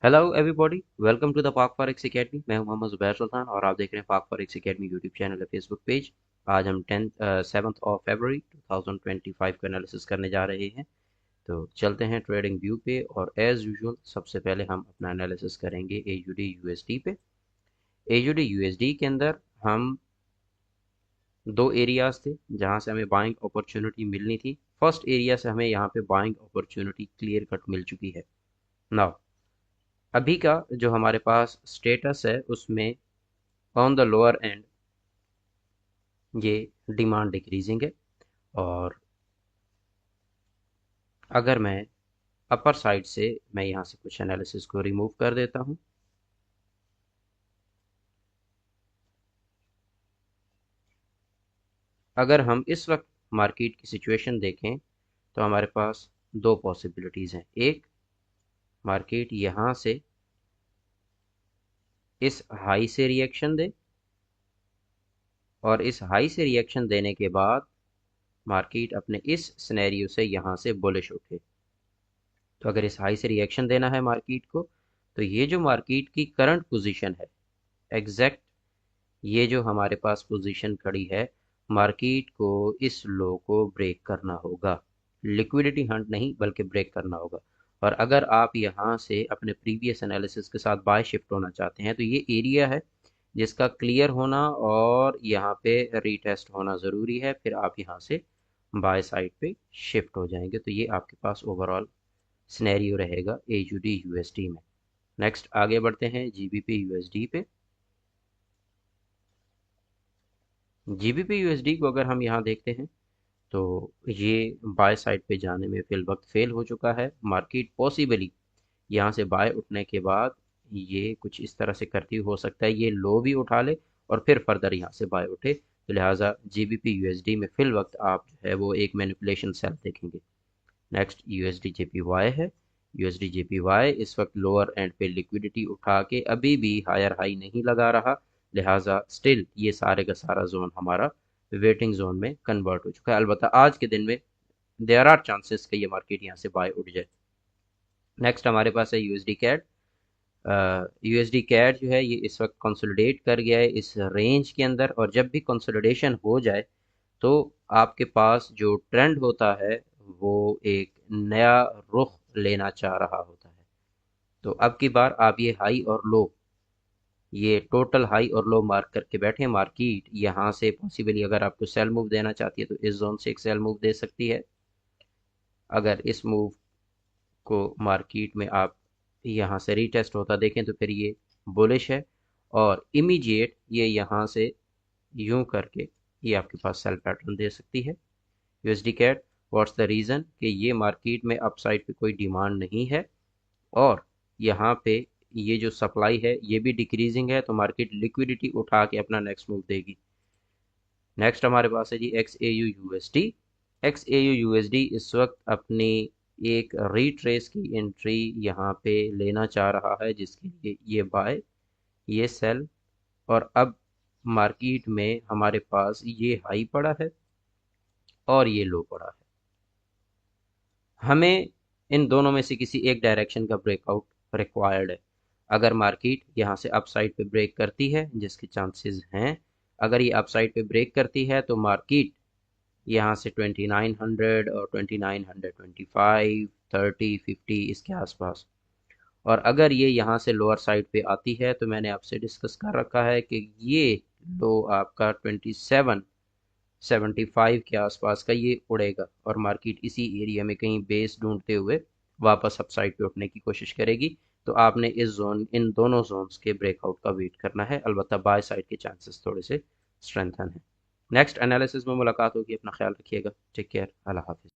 Hello everybody, welcome to the Pak forex academy. मैं हूं मोहम्मद जुबैर सुल्तान और आप देख रहे हैं पाक फॉरेक्स एकेडमी यूट्यूब चैनल और फेसबुक पेज। आज हम 7 फरवरी 2025 का एनालिसिस करने जा रहे हैं। तो चलते हैं ट्रेडिंग व्यू पे और एज यूजुअल सबसे पहले हम अपना एनालिसिस करेंगे एयूडी यूएसडी पे। एयूडी यूएसडी के अंदर हम दो एरियाज थे जहां से हमें बाइंग अपॉर्चुनिटी मिलनी थी। फर्स्ट एरिया से हमें यहाँ पे बाइंग अपॉर्चुनिटी क्लियर कट मिल चुकी है। नाउ अभी का जो हमारे पास स्टेटस है उसमें ऑन द लोअर एंड ये डिमांड डिक्रीजिंग है। और अगर मैं अपर साइड से मैं यहाँ से कुछ एनालिसिस को रिमूव कर देता हूँ। अगर हम इस वक्त मार्केट की सिचुएशन देखें तो हमारे पास दो पॉसिबिलिटीज़ हैं। एक, मार्केट यहाँ से इस हाई से रिएक्शन दे और इस हाई से रिएक्शन देने के बाद मार्केट अपने इस सिनेरियो से यहाँ से बुलिश उठे। तो अगर इस हाई से रिएक्शन देना है मार्केट को तो ये जो मार्केट की करंट पोजीशन है, एग्जैक्ट ये जो हमारे पास पोजीशन खड़ी है, मार्केट को इस लो को ब्रेक करना होगा। लिक्विडिटी हंट नहीं बल्कि ब्रेक करना होगा। और अगर आप यहाँ से अपने प्रीवियस एनालिसिस के साथ बाय शिफ्ट होना चाहते हैं तो ये एरिया है जिसका क्लियर होना और यहाँ पे रीटेस्ट होना ज़रूरी है, फिर आप यहाँ से बाय साइड पे शिफ्ट हो जाएंगे। तो ये आपके पास ओवरऑल सिनेरियो रहेगा एयूडी यूएसडी में। नेक्स्ट आगे बढ़ते हैं जीबीपी यूएसडी पे। जीबीपी यूएसडी को अगर हम यहाँ देखते हैं तो ये बाय साइड पे जाने में फिल वक्त फेल हो चुका है। मार्केट पॉसिबली यहाँ से बाय उठने के बाद ये कुछ इस तरह से करती हो सकता है ये लो भी उठा ले और फिर फर्दर यहाँ से बाय उठे। तो लिहाजा जीबीपी यूएसडी में फिल वक्त आप जो है वो एक मैनिपुलेशन सेल देखेंगे। नेक्स्ट यूएसडी जेपीवाई है। यूएसडी जेपीवाई इस वक्त लोअर एंड पे लिक्विडिटी उठा के अभी भी हायर हाई नहीं लगा रहा, लिहाजा स्टिल ये सारे का सारा जोन हमारा वेटिंग जोन में कन्वर्ट हो चुका है। अलबत्ता आज के दिन में देयर आर चांसेस कि ये मार्केट यहाँ से बाय उठ जाए। नेक्स्ट हमारे पास है यूएसडी कैड। यूएसडी कैड जो है ये इस वक्त कंसोलिडेट कर गया है इस रेंज के अंदर, और जब भी कंसोलिडेशन हो जाए तो आपके पास जो ट्रेंड होता है वो एक नया रुख लेना चाह रहा होता है। तो अब की बार आप ये हाई और लो, ये टोटल हाई और लो मार्क करके बैठे। मार्केट यहाँ से पॉसिबली अगर आपको सेल मूव देना चाहती है तो इस जोन से एक सेल मूव दे सकती है। अगर इस मूव को मार्केट में आप यहाँ से रीटेस्ट होता देखें तो फिर ये बुलिश है और इमीडिएट ये यहाँ से यूं करके ये आपके पास सेल पैटर्न दे सकती है। USD CAD, what's the reason कि ये मार्केट में अपसाइड पे कोई डिमांड नहीं है और यहाँ पे ये जो सप्लाई है ये भी डिक्रीजिंग है, तो मार्केट लिक्विडिटी उठा के अपना नेक्स्ट मूव देगी। नेक्स्ट हमारे पास है जी X A U USD. X A U USD इस वक्त अपनी एक रीट्रेस की एंट्री यहाँ पे लेना चाह रहा है जिसके लिए ये बाय ये सेल, और अब मार्केट में हमारे पास ये हाई पड़ा है और ये लो पड़ा है। हमें इन दोनों में से किसी एक डायरेक्शन का ब्रेकआउट रिक्वायर्ड है। अगर मार्केट यहाँ से अपसाइड पे ब्रेक करती है, जिसके चांसेस हैं, अगर ये अपसाइड पे ब्रेक करती है तो मार्केट यहाँ से 2900 और 2925 30 50 इसके आसपास, और अगर ये यहाँ से लोअर साइड पे आती है तो मैंने आपसे डिस्कस कर रखा है कि ये लो आपका 2775 के आसपास का ये उड़ेगा और मार्केट इसी एरिया में कहीं बेस ढूंढते हुए वापस अपसाइड पे उठने की कोशिश करेगी। तो आपने इस जोन इन दोनों जोन्स के ब्रेकआउट का वेट करना है। अलबत्ता बाय साइड के चांसेस थोड़े से स्ट्रेंथन है। नेक्स्ट एनालिसिस में मुलाकात होगी। अपना ख्याल रखिएगा। Take care. अल्लाह हाफिज़।